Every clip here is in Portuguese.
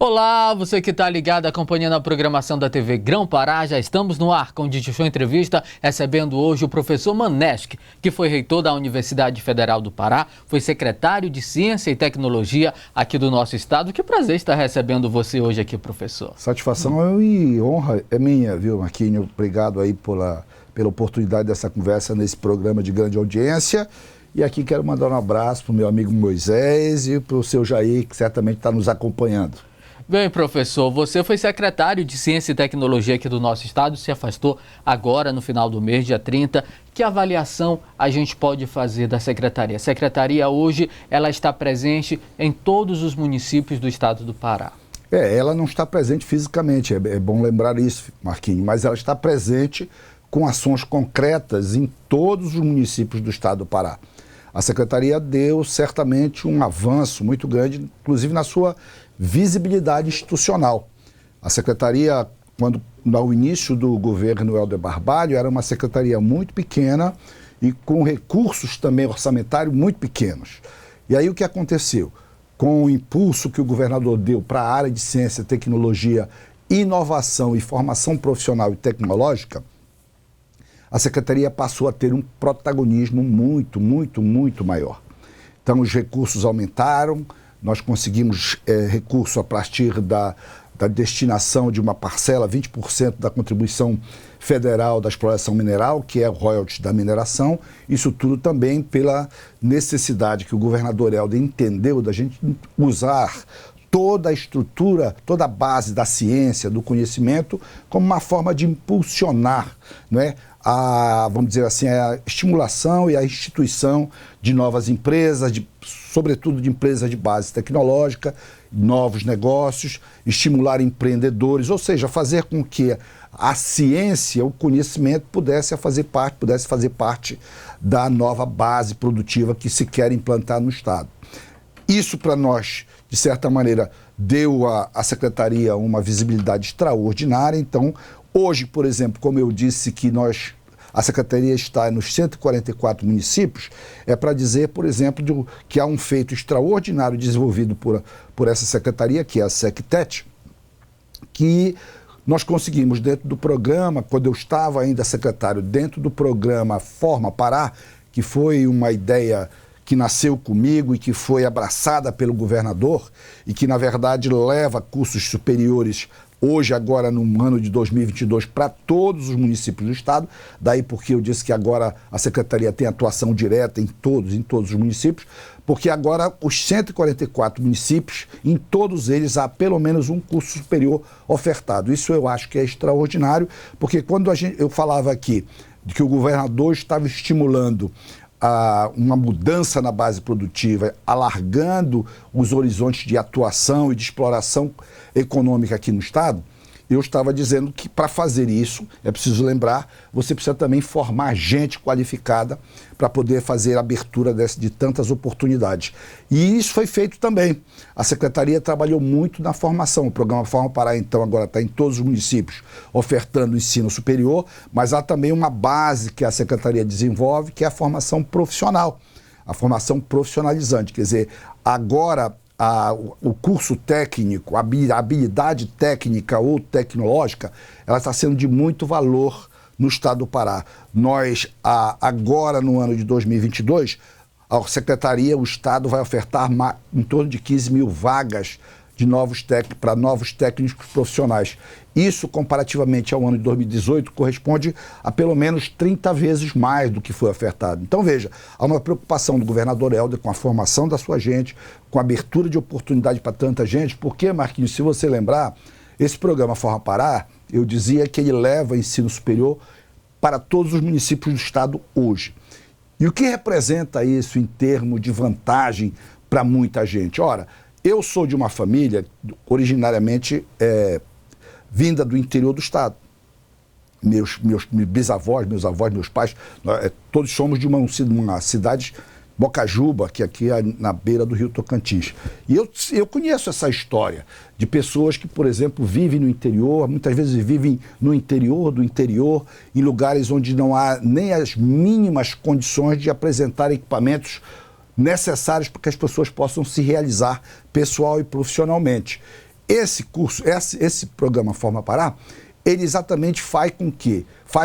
Olá, você que está ligado acompanhando a programação da TV Grão-Pará, já estamos no ar com o Didi Show Entrevista, recebendo hoje o professor Maneschi, que foi reitor da Universidade Federal do Pará, foi secretário de Ciência e Tecnologia aqui do nosso estado. Que prazer estar recebendo você hoje aqui, professor. Satisfação e honra é minha, viu, Marquinhos? Obrigado aí pela oportunidade dessa conversa nesse programa de grande audiência. E aqui quero mandar um abraço para o meu amigo Moisés e para o seu Jair, que certamente está nos acompanhando. Bem, professor, você foi secretário de Ciência e Tecnologia aqui do nosso estado, se afastou agora no final do mês, dia 30. Que avaliação a gente pode fazer da secretaria? A secretaria hoje, ela está presente em todos os municípios do estado do Pará. Ela não está presente fisicamente, é bom lembrar isso, Marquinhos, mas ela está presente com ações concretas em todos os municípios do estado do Pará. A secretaria deu certamente um avanço muito grande, inclusive na sua visibilidade institucional. A secretaria, quando no início do governo Helder Barbalho, era uma secretaria muito pequena e com recursos também orçamentários muito pequenos. E aí o que aconteceu? Com o impulso que o governador deu para a área de ciência, tecnologia, inovação e formação profissional e tecnológica, a secretaria passou a ter um protagonismo muito maior. Então os recursos aumentaram, nós conseguimos recurso a partir da destinação de uma parcela, 20% da contribuição federal da exploração mineral, que é o royalties da mineração. Isso tudo também pela necessidade que o governador Helder entendeu da gente usar toda a estrutura, toda a base da ciência, do conhecimento, como uma forma de impulsionar, não é? Vamos dizer assim, a estimulação e a instituição de novas empresas, sobretudo de empresas de base tecnológica, novos negócios, estimular empreendedores, ou seja, fazer com que a ciência, o conhecimento pudesse fazer parte da nova base produtiva que se quer implantar no Estado. Isso para nós, de certa maneira, deu à Secretaria uma visibilidade extraordinária. Então, hoje, por exemplo, como eu disse que a Secretaria está nos 144 municípios, é para dizer, por exemplo, que há um feito extraordinário desenvolvido por essa Secretaria, que é a SecTech, que nós conseguimos dentro do programa, quando eu estava ainda secretário, dentro do programa Forma Pará, que foi uma ideia que nasceu comigo e que foi abraçada pelo governador e que, na verdade, leva cursos superiores hoje, agora, no ano de 2022, para todos os municípios do estado. Daí porque eu disse que agora a Secretaria tem atuação direta em todos os municípios, porque agora os 144 municípios, em todos eles há pelo menos um curso superior ofertado. Isso eu acho que é extraordinário, porque quando eu falava aqui de que o governador estava estimulando uma mudança na base produtiva, alargando os horizontes de atuação e de exploração econômica aqui no Estado, eu estava dizendo que para fazer isso, é preciso lembrar, você precisa também formar gente qualificada para poder fazer a abertura de tantas oportunidades. E isso foi feito também. A Secretaria trabalhou muito na formação. O programa Forma Pará, então, agora está em todos os municípios ofertando ensino superior, mas há também uma base que a Secretaria desenvolve, que é a formação profissional, a formação profissionalizante. Quer dizer, agora o curso técnico, a habilidade técnica ou tecnológica, ela está sendo de muito valor no estado do Pará. Nós, agora no ano de 2022, a Secretaria, o Estado vai ofertar em torno de 15 mil vagas para novos técnicos profissionais. Isso, comparativamente ao ano de 2018, corresponde a pelo menos 30 vezes mais do que foi ofertado. Então, veja, há uma preocupação do governador Helder com a formação da sua gente, com a abertura de oportunidade para tanta gente, porque, Marquinhos, se você lembrar, esse programa Forma Pará, eu dizia que ele leva ensino superior para todos os municípios do estado hoje. E o que representa isso em termos de vantagem para muita gente? Ora, eu sou de uma família originariamente vinda do interior do estado. Meus bisavós, meus avós, meus pais, todos somos de uma cidade, Bocajuba, que aqui é na beira do Rio Tocantins. E eu conheço essa história de pessoas que, por exemplo, vivem no interior, muitas vezes vivem no interior do interior, em lugares onde não há nem as mínimas condições de apresentar equipamentos necessários para que as pessoas possam se realizar pessoal e profissionalmente. esse curso, esse programa Forma Pará, ele exatamente faz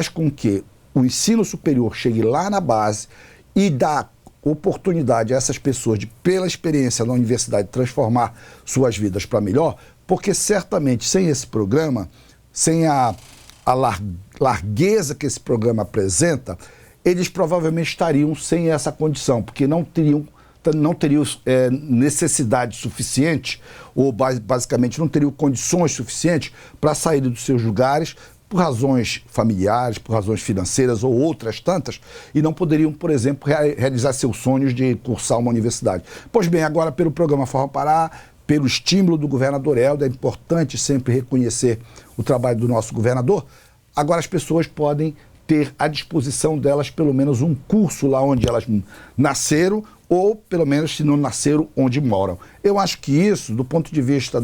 com que o ensino superior chegue lá na base e dá oportunidade a essas pessoas de, pela experiência na universidade, transformar suas vidas para melhor, porque certamente sem esse programa, sem a largueza que esse programa apresenta, eles provavelmente estariam sem essa condição, porque não teriam necessidade suficiente, ou basicamente não teriam condições suficientes para sair dos seus lugares, por razões familiares, por razões financeiras ou outras tantas, e não poderiam, por exemplo, realizar seus sonhos de cursar uma universidade. Pois bem, agora pelo programa Forma Pará, pelo estímulo do governador Helder, é importante sempre reconhecer o trabalho do nosso governador, agora as pessoas podem ter à disposição delas pelo menos um curso lá onde elas nasceram, ou pelo menos se não nasceram, onde moram. Eu acho que isso, do ponto de vista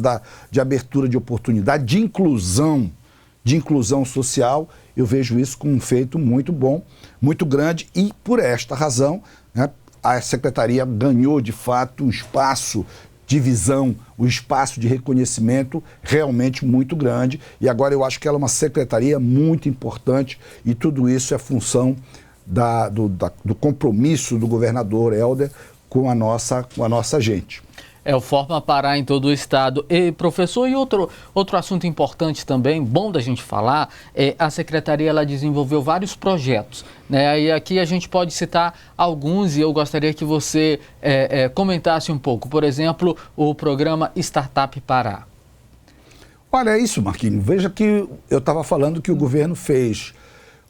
de abertura de oportunidade, de inclusão social, eu vejo isso como um feito muito bom, muito grande, e por esta razão, né, a Secretaria ganhou de fato um espaço de visão, um espaço de reconhecimento realmente muito grande, e agora eu acho que ela é uma secretaria muito importante, e tudo isso é função do compromisso do governador Helder com a nossa gente. É o Forma Pará em todo o estado. E, professor, e outro assunto importante também, bom da gente falar, a Secretaria ela desenvolveu vários projetos, né? E aqui a gente pode citar alguns e eu gostaria que você comentasse um pouco. Por exemplo, o programa Startup Pará. Olha, é isso, Marquinhos. Veja que eu estava falando que o governo fez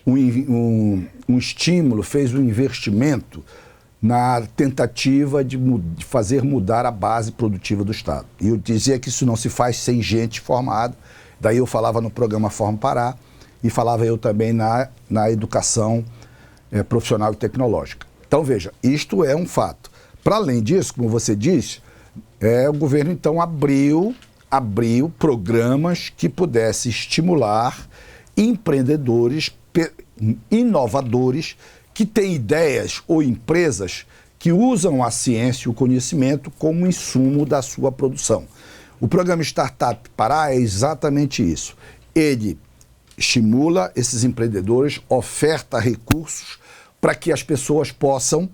um estímulo, fez um investimento na tentativa de fazer mudar a base produtiva do Estado. E eu dizia que isso não se faz sem gente formada, daí eu falava no programa Forma Pará e falava eu também na educação profissional e tecnológica. Então veja, isto é um fato. Para além disso, como você disse, o governo então abriu programas que pudessem estimular empreendedores inovadores que têm ideias ou empresas que usam a ciência e o conhecimento como insumo da sua produção. O programa Startup Pará é exatamente isso. Ele estimula esses empreendedores, oferta recursos para que as pessoas possam,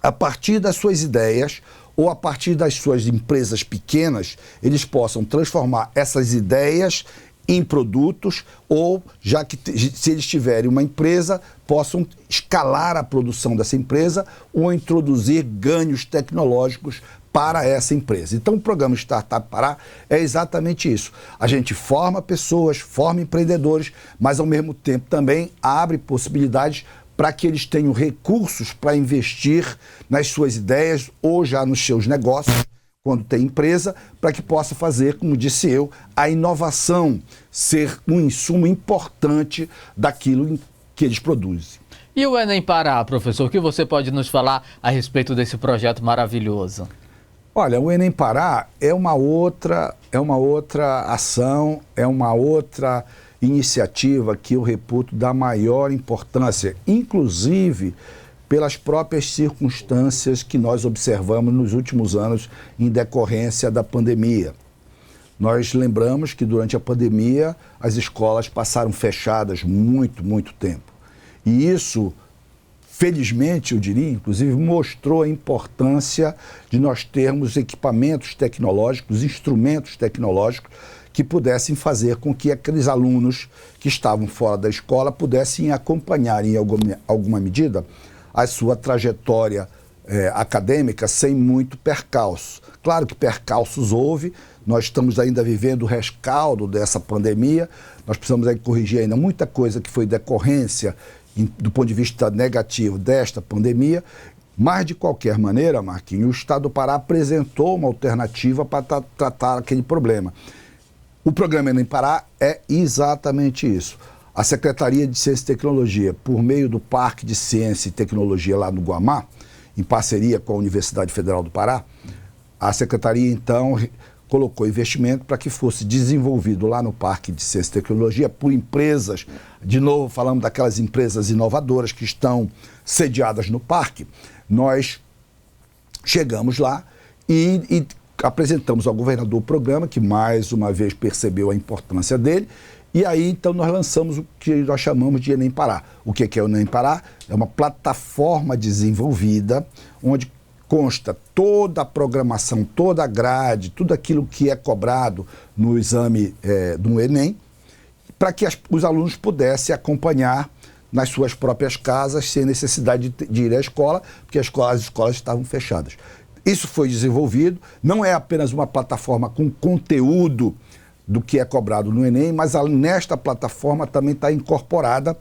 a partir das suas ideias ou a partir das suas empresas pequenas, eles possam transformar essas ideias em produtos, ou, já que se eles tiverem uma empresa, possam escalar a produção dessa empresa ou introduzir ganhos tecnológicos para essa empresa. Então o programa Startup Pará é exatamente isso. A gente forma pessoas, forma empreendedores, mas ao mesmo tempo também abre possibilidades para que eles tenham recursos para investir nas suas ideias ou já nos seus negócios, quando tem empresa, para que possa fazer, como disse eu, a inovação ser um insumo importante daquilo que eles produzem. E o Enem Pará, professor, o que você pode nos falar a respeito desse projeto maravilhoso? Olha, o Enem Pará é uma outra ação, é uma outra iniciativa que eu reputo da maior importância, inclusive pelas próprias circunstâncias que nós observamos nos últimos anos em decorrência da pandemia. Nós lembramos que durante a pandemia as escolas passaram fechadas muito tempo. E isso, felizmente, eu diria, inclusive, mostrou a importância de nós termos equipamentos tecnológicos, instrumentos tecnológicos que pudessem fazer com que aqueles alunos que estavam fora da escola pudessem acompanhar, em alguma medida, a sua trajetória acadêmica sem muito percalço. Claro que percalços houve, nós estamos ainda vivendo o rescaldo dessa pandemia, nós precisamos aí corrigir ainda muita coisa que foi decorrência, do ponto de vista negativo, desta pandemia, mas de qualquer maneira, Marquinhos, o Estado do Pará apresentou uma alternativa para tratar aquele problema. O programa Enem Pará é exatamente isso. A Secretaria de Ciência e Tecnologia, por meio do Parque de Ciência e Tecnologia lá no Guamá, em parceria com a Universidade Federal do Pará, a Secretaria, então, colocou investimento para que fosse desenvolvido lá no Parque de Ciência e Tecnologia por empresas, de novo falamos daquelas empresas inovadoras que estão sediadas no parque. Nós chegamos lá e apresentamos ao governador o programa, que mais uma vez percebeu a importância dele, e aí então nós lançamos o que nós chamamos de Enem Pará. O que é o Enem Pará? É uma plataforma desenvolvida, onde consta toda a programação, toda a grade, tudo aquilo que é cobrado no exame do Enem, para que os alunos pudessem acompanhar nas suas próprias casas, sem necessidade de ir à escola, porque as escolas estavam fechadas. Isso foi desenvolvido, não é apenas uma plataforma com conteúdo do que é cobrado no Enem, mas nesta plataforma também está incorporada,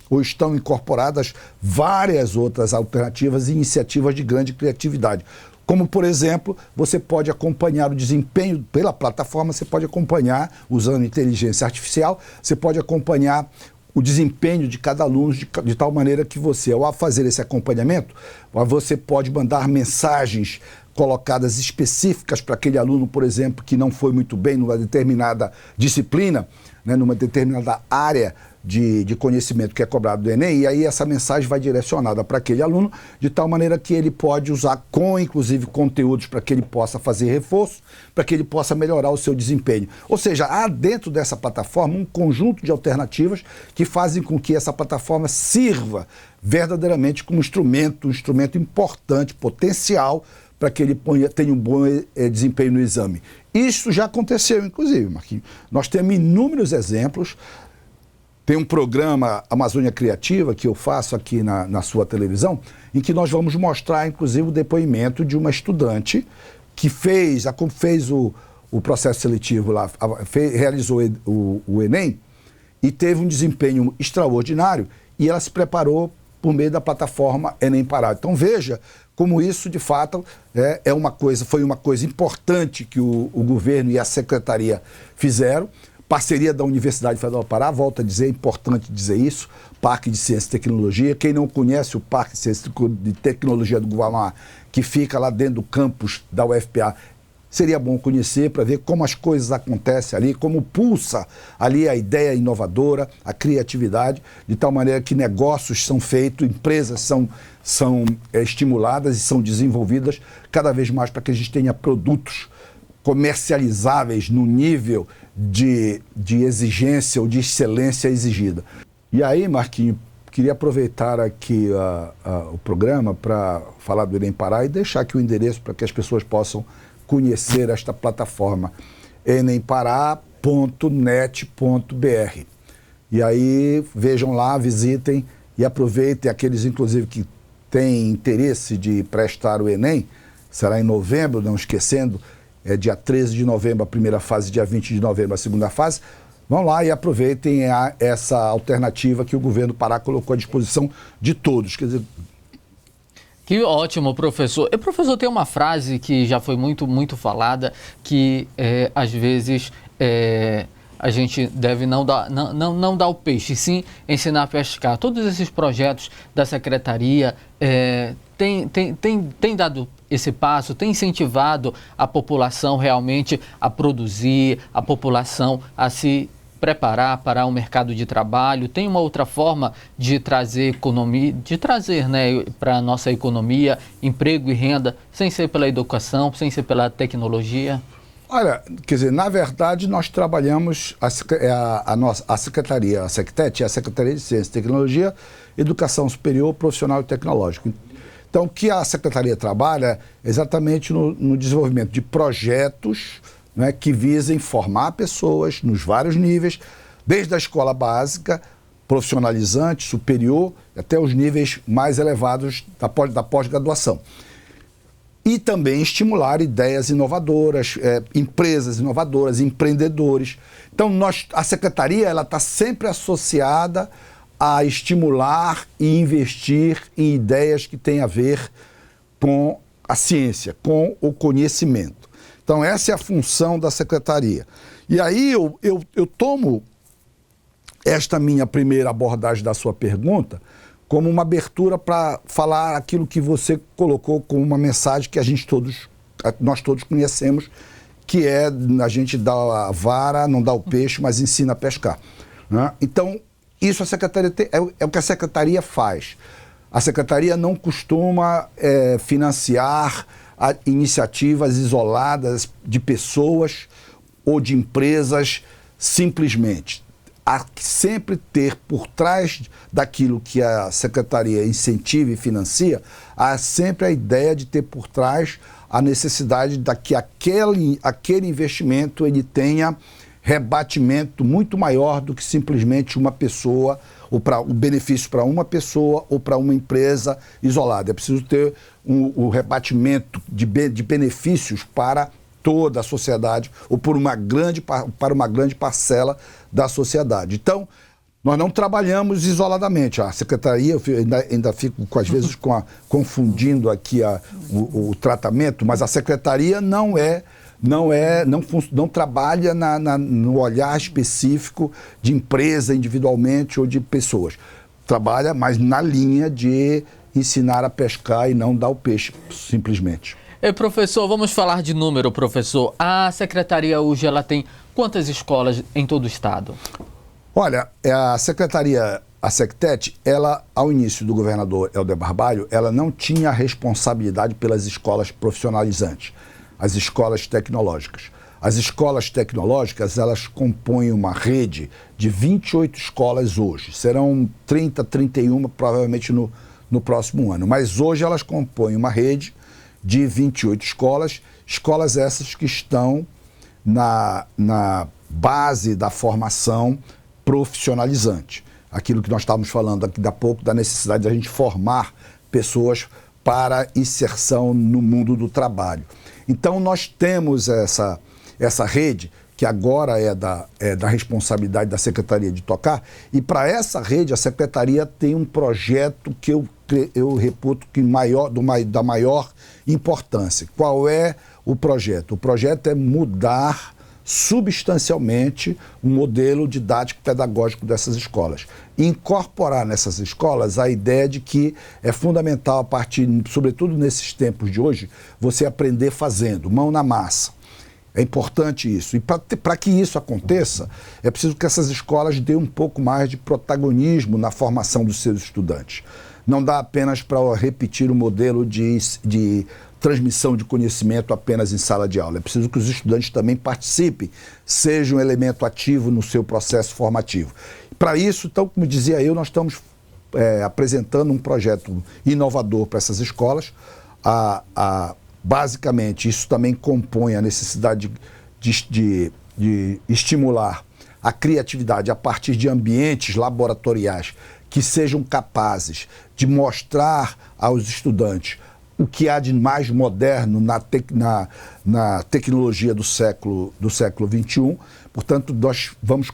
ou estão incorporadas, várias outras alternativas e iniciativas de grande criatividade. Como, por exemplo, você pode acompanhar o desempenho pela plataforma, você pode acompanhar, usando inteligência artificial, você pode acompanhar o desempenho de cada aluno de tal maneira que você, ao fazer esse acompanhamento, você pode mandar mensagens colocadas específicas para aquele aluno, por exemplo, que não foi muito bem numa determinada disciplina, né, numa determinada área de conhecimento que é cobrado do Enem, e aí essa mensagem vai direcionada para aquele aluno, de tal maneira que ele pode usar inclusive, conteúdos para que ele possa fazer reforço, para que ele possa melhorar o seu desempenho. Ou seja, há dentro dessa plataforma um conjunto de alternativas que fazem com que essa plataforma sirva verdadeiramente como um instrumento importante, potencial, para que ele tenha um bom desempenho no exame. Isso já aconteceu, inclusive, Marquinhos. Nós temos inúmeros exemplos. Tem um programa Amazônia Criativa, que eu faço aqui na sua televisão, em que nós vamos mostrar, inclusive, o depoimento de uma estudante que fez o processo seletivo lá, realizou o Enem e teve um desempenho extraordinário, e ela se preparou por meio da plataforma Enem Pará. Então veja como isso, de fato, foi uma coisa importante que o governo e a secretaria fizeram. Parceria da Universidade Federal do Pará, volto a dizer, é importante dizer isso, Parque de Ciência e Tecnologia. Quem não conhece o Parque de Ciência e Tecnologia do Guamá, que fica lá dentro do campus da UFPA, seria bom conhecer para ver como as coisas acontecem ali, como pulsa ali a ideia inovadora, a criatividade, de tal maneira que negócios são feitos, empresas são estimuladas e são desenvolvidas cada vez mais para que a gente tenha produtos comercializáveis no nível de exigência ou de excelência exigida. E aí, Marquinhos, queria aproveitar aqui o programa para falar do Enem Pará e deixar aqui o endereço para que as pessoas possam conhecer esta plataforma, enempará.net.br. E aí, vejam lá, visitem e aproveitem aqueles, inclusive, que têm interesse de prestar o Enem. Será em novembro, não esquecendo, dia 13 de novembro a primeira fase, dia 20 de novembro a segunda fase. Vão lá e aproveitem essa alternativa que o governo do Pará colocou à disposição de todos. Quer dizer... Que ótimo, professor. E, professor, tem uma frase que já foi muito, muito falada, que às vezes a gente deve não dar o peixe, sim ensinar a pescar. Todos esses projetos da secretaria têm dado esse passo, tem incentivado a população realmente a produzir, a população a se preparar para o mercado de trabalho. Tem uma outra forma de trazer economia, para a nossa economia, emprego e renda, sem ser pela educação, sem ser pela tecnologia? Olha, quer dizer, na verdade nós trabalhamos a Secretaria, a Sectet, a Secretaria de Ciência e Tecnologia, Educação Superior, Profissional e Tecnológico. Então, o que a Secretaria trabalha é exatamente no desenvolvimento de projetos, né, que visem formar pessoas nos vários níveis, desde a escola básica, profissionalizante, superior, até os níveis mais elevados da pós-graduação. E também estimular ideias inovadoras, empresas inovadoras, empreendedores. Então, a Secretaria está sempre associada a estimular e investir em ideias que têm a ver com a ciência, com o conhecimento. Então, essa é a função da Secretaria. E aí eu tomo esta minha primeira abordagem da sua pergunta como uma abertura para falar aquilo que você colocou como uma mensagem que nós todos conhecemos, que é a gente dá a vara, não dá o peixe, mas ensina a pescar, né? Então, isso a Secretaria é o que a Secretaria faz. A Secretaria não costuma financiar iniciativas isoladas de pessoas ou de empresas simplesmente. Há que sempre ter por trás daquilo que a Secretaria incentiva e financia, há sempre a ideia de ter por trás a necessidade de que aquele investimento ele tenha rebatimento muito maior do que simplesmente uma pessoa, ou o benefício para uma pessoa ou para uma empresa isolada. É preciso ter o rebatimento de benefícios para toda a sociedade ou para uma grande parcela da sociedade. Então, nós não trabalhamos isoladamente. A Secretaria, eu ainda fico às vezes confundindo aqui o tratamento, mas a Secretaria não trabalha no olhar específico de empresa individualmente ou de pessoas. Trabalha, mas na linha de ensinar a pescar e não dar o peixe, simplesmente. Professor, vamos falar de número, professor. A Secretaria hoje ela tem quantas escolas em todo o estado? Olha, a Secretaria, a Sectet, ela, ao início do governador Helder Barbalho, ela não tinha a responsabilidade pelas escolas profissionalizantes, as escolas tecnológicas. As escolas tecnológicas, elas compõem uma rede de 28 escolas hoje. Serão 30, 31 provavelmente no próximo ano. Mas hoje elas compõem uma rede de 28 escolas, escolas essas que estão na base da formação profissionalizante. Aquilo que nós estávamos falando aqui da pouco, da necessidade de a gente formar pessoas para inserção no mundo do trabalho. Então nós temos essa rede, que agora é da responsabilidade da Secretaria de tocar, e para essa rede a Secretaria tem um projeto que eu reputo que da maior importância. Qual é o projeto? O projeto é mudar substancialmente o modelo didático-pedagógico dessas escolas. Incorporar nessas escolas a ideia de que é fundamental, a partir, sobretudo nesses tempos de hoje, você aprender fazendo, mão na massa. É importante isso. E para que isso aconteça, é preciso que essas escolas dêem um pouco mais de protagonismo na formação dos seus estudantes. Não dá apenas para repetir o modelo de transmissão de conhecimento apenas em sala de aula. É preciso que os estudantes também participem, sejam um elemento ativo no seu processo formativo. Para isso, então, como dizia eu, nós estamos apresentando um projeto inovador para essas escolas. Basicamente, isso também compõe a necessidade de estimular a criatividade a partir de ambientes laboratoriais que sejam capazes de mostrar aos estudantes o que há de mais moderno na tecnologia do século XXI. Portanto,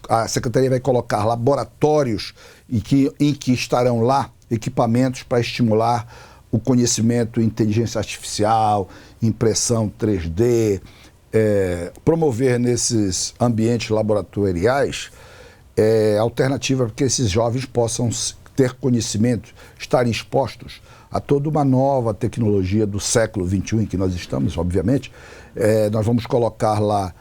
a Secretaria vai colocar laboratórios em que estarão lá equipamentos para estimular o conhecimento, inteligência artificial, impressão 3D, promover nesses ambientes laboratoriais alternativa para que esses jovens possam ter conhecimento, estarem expostos a toda uma nova tecnologia do século XXI em que nós estamos, obviamente. Nós vamos colocar lá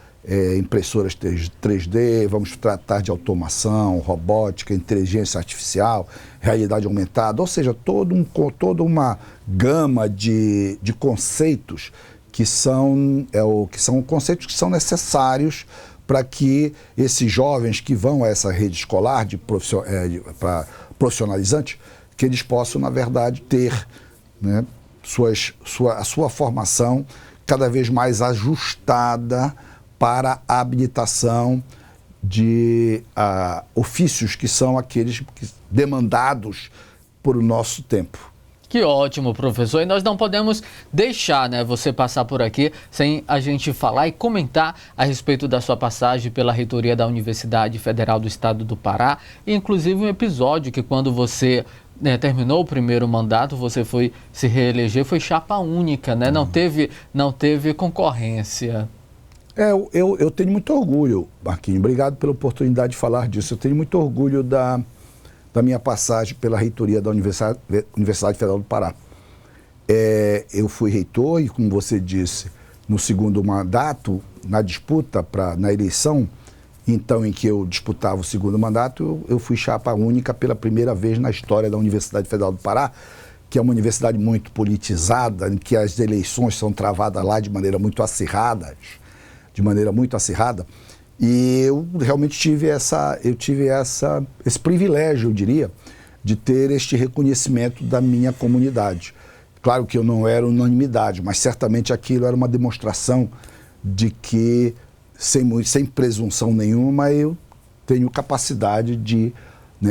impressoras 3D, vamos tratar de automação, robótica, inteligência artificial, realidade aumentada, ou seja, toda uma gama de conceitos que são conceitos que são necessários para que esses jovens que vão a essa rede escolar para profissionalizante, que eles possam, na verdade, ter, né, a sua formação cada vez mais ajustada para a habilitação de ofícios que são aqueles demandados por o nosso tempo. Que ótimo, professor. E nós não podemos deixar, você passar por aqui sem a gente falar e comentar a respeito da sua passagem pela reitoria da Universidade Federal do Estado do Pará, e inclusive um episódio que quando você terminou o primeiro mandato, você foi se reeleger, foi chapa única, né? Não teve concorrência. Eu tenho muito orgulho, Marquinhos, obrigado pela oportunidade de falar disso. Eu tenho muito orgulho da minha passagem pela reitoria da Universidade Federal do Pará. Eu fui reitor e, como você disse, no segundo mandato, na disputa, na eleição, então em que eu disputava o segundo mandato, eu fui chapa única pela primeira vez na história da Universidade Federal do Pará, que é uma universidade muito politizada, em que as eleições são travadas lá de maneira muito acirrada, e eu realmente tive esse privilégio, eu diria, de ter este reconhecimento da minha comunidade. Claro que eu não era unanimidade, mas certamente aquilo era uma demonstração de que, sem presunção nenhuma, eu tenho capacidade de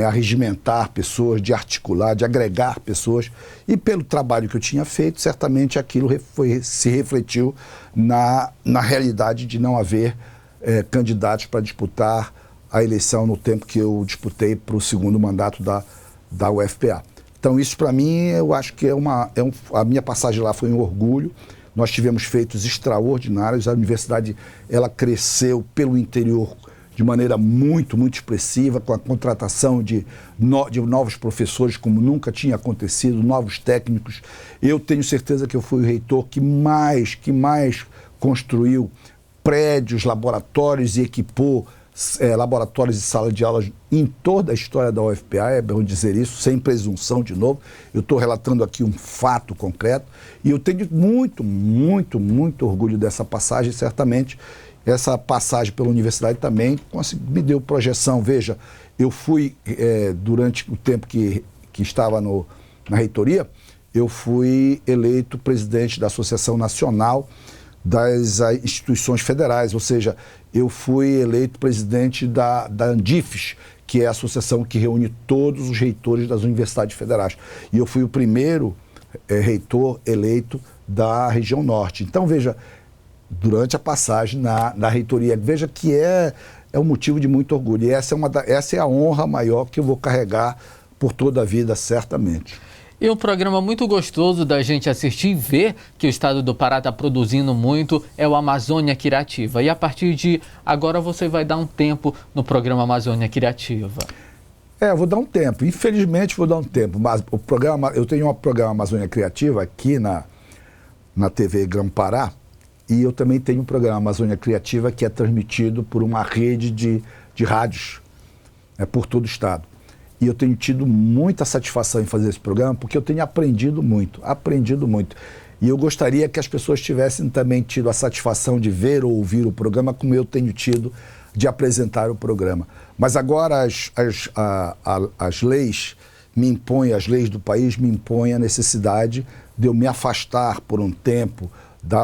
arregimentar pessoas, de articular, de agregar pessoas. E pelo trabalho que eu tinha feito, certamente aquilo se refletiu na realidade de não haver candidatos para disputar a eleição no tempo que eu disputei para o segundo mandato da UFPA. Então isso para mim, eu acho que a minha passagem lá foi um orgulho. Nós tivemos feitos extraordinários, a universidade ela cresceu pelo interior de maneira muito, muito expressiva, com a contratação de novos professores, como nunca tinha acontecido, novos técnicos. Eu tenho certeza que eu fui o reitor que mais construiu prédios, laboratórios e equipou laboratórios e salas de aulas em toda a história da UFPA, é bom dizer isso, sem presunção de novo. Eu estou relatando aqui um fato concreto e eu tenho muito, muito, muito orgulho dessa passagem, certamente. Essa passagem pela universidade também me deu projeção. Veja, eu fui, durante o tempo que estava na reitoria, eu fui eleito presidente da Associação Nacional das Instituições Federais, ou seja, eu fui eleito presidente da Andifes, que é a associação que reúne todos os reitores das universidades federais. E eu fui o primeiro reitor eleito da região norte. Então, veja, durante a passagem na reitoria. Veja que é um motivo de muito orgulho. E essa é a honra maior que eu vou carregar por toda a vida, certamente. E um programa muito gostoso da gente assistir e ver que o estado do Pará está produzindo muito é o Amazônia Criativa. E a partir de agora você vai dar um tempo no programa Amazônia Criativa. Eu vou dar um tempo. Infelizmente vou dar um tempo. Mas eu tenho um programa Amazônia Criativa aqui na TV Grão-Pará. E eu também tenho um programa Amazônia Criativa que é transmitido por uma rede de rádios por todo o estado. E eu tenho tido muita satisfação em fazer esse programa porque eu tenho aprendido muito. E eu gostaria que as pessoas tivessem também tido a satisfação de ver ou ouvir o programa como eu tenho tido de apresentar o programa. Mas agora as leis me impõem, as leis do país me impõem a necessidade de eu me afastar por um tempo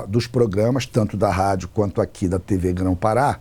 dos programas, tanto da rádio quanto aqui da TV Grão-Pará,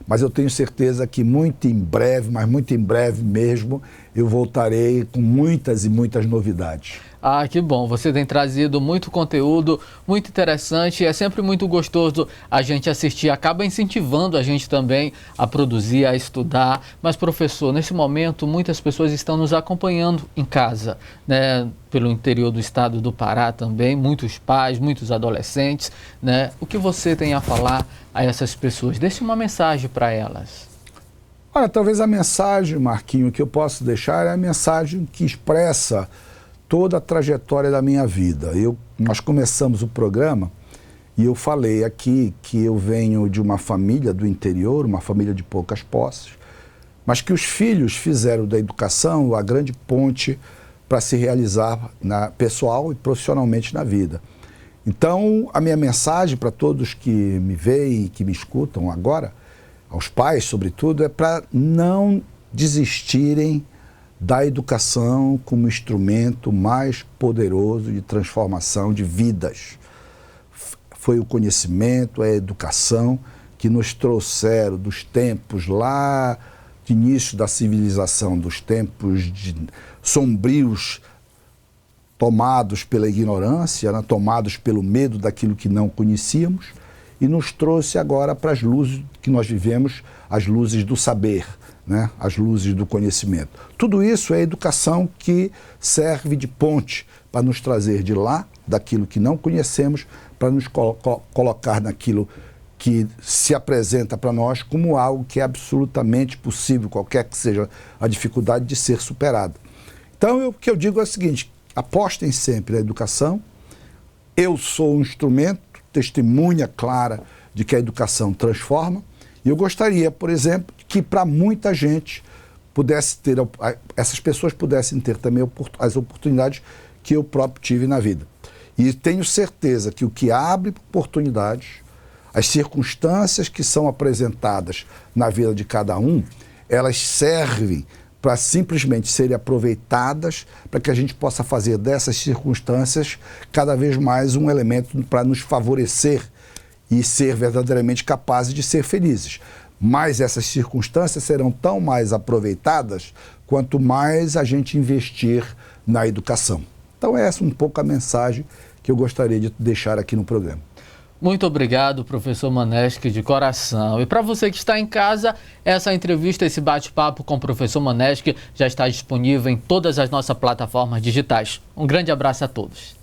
mas eu tenho certeza que muito em breve, mas muito em breve mesmo, eu voltarei com muitas e muitas novidades. Ah, que bom, você tem trazido muito conteúdo, muito interessante, é sempre muito gostoso a gente assistir, acaba incentivando a gente também a produzir, a estudar. Mas, professor, nesse momento muitas pessoas estão nos acompanhando em casa, né? Pelo interior do estado do Pará também, muitos pais, muitos adolescentes, né? O que você tem a falar a essas pessoas? Deixe uma mensagem para elas. Olha, talvez a mensagem, Marquinho, que eu posso deixar é a mensagem que expressa toda a trajetória da minha vida. Nós começamos o programa e eu falei aqui que eu venho de uma família do interior, uma família de poucas posses, mas que os filhos fizeram da educação a grande ponte para se realizar pessoal e profissionalmente na vida. Então, a minha mensagem para todos que me veem e que me escutam agora, aos pais sobretudo, é para não desistirem da educação como instrumento mais poderoso de transformação de vidas. Foi o conhecimento, a educação que nos trouxeram dos tempos lá de início da civilização, dos tempos sombrios, tomados pela ignorância, tomados pelo medo daquilo que não conhecíamos, e nos trouxe agora para as luzes que nós vivemos, as luzes do saber, as luzes do conhecimento. Tudo isso é educação que serve de ponte para nos trazer de lá, daquilo que não conhecemos, para nos colocar naquilo que se apresenta para nós como algo que é absolutamente possível, qualquer que seja a dificuldade de ser superada. Então, o que eu digo é o seguinte: apostem sempre na educação. Eu sou um instrumento, testemunha clara de que a educação transforma. E eu gostaria, por exemplo, que para muita gente essas pessoas pudessem ter também as oportunidades que eu próprio tive na vida. E tenho certeza que o que abre oportunidades, as circunstâncias que são apresentadas na vida de cada um, elas servem para simplesmente serem aproveitadas para que a gente possa fazer dessas circunstâncias cada vez mais um elemento para nos favorecer e ser verdadeiramente capazes de ser felizes. Mas essas circunstâncias serão tão mais aproveitadas quanto mais a gente investir na educação. Então essa é um pouco a mensagem que eu gostaria de deixar aqui no programa. Muito obrigado, professor Maneschi, de coração. E para você que está em casa, essa entrevista, esse bate-papo com o professor Maneschi já está disponível em todas as nossas plataformas digitais. Um grande abraço a todos.